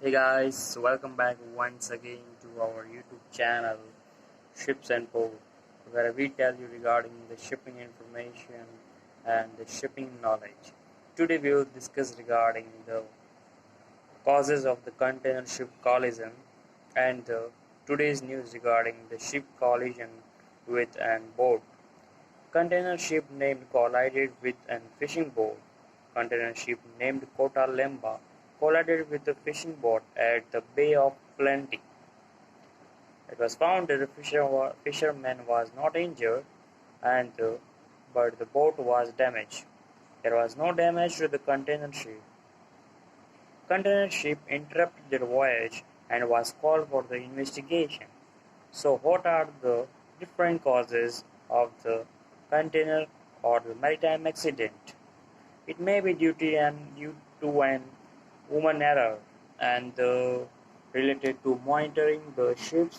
Hey guys, welcome back once again to our YouTube channel Ships and Port, where we tell you regarding the shipping information and the shipping knowledge. Today we will discuss regarding the causes of the container ship collision and today's news regarding the ship collision with an boat. Container ship named collided with an fishing boat. Container ship named Kota Lembah collided with a fishing boat at the Bay of Plenty. It was found that the fisherman was not injured, but the boat was damaged. There was no damage to the container ship. Container ship interrupted their voyage and was called for the investigation. So, what are the different causes of the container or the maritime accident? It may be due to an human error and related to monitoring the ships.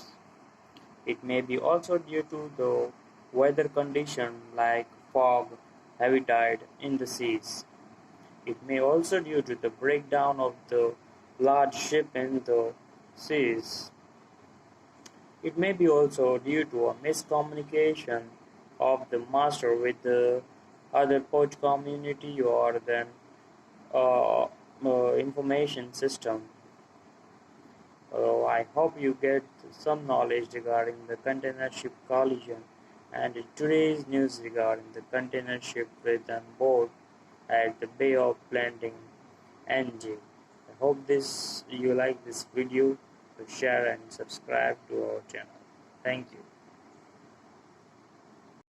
It may be also due to the weather condition like fog, heavy tide in the seas. It may also due to the breakdown of the large ship in the seas. It may be also due to a miscommunication of the master with the other port community or then uh, information system. I hope you get some knowledge regarding the container ship collision and today's news regarding the container ship with on board at the Bay of Planting NJ. I hope this you like this video, to share and subscribe to our channel. Thank you.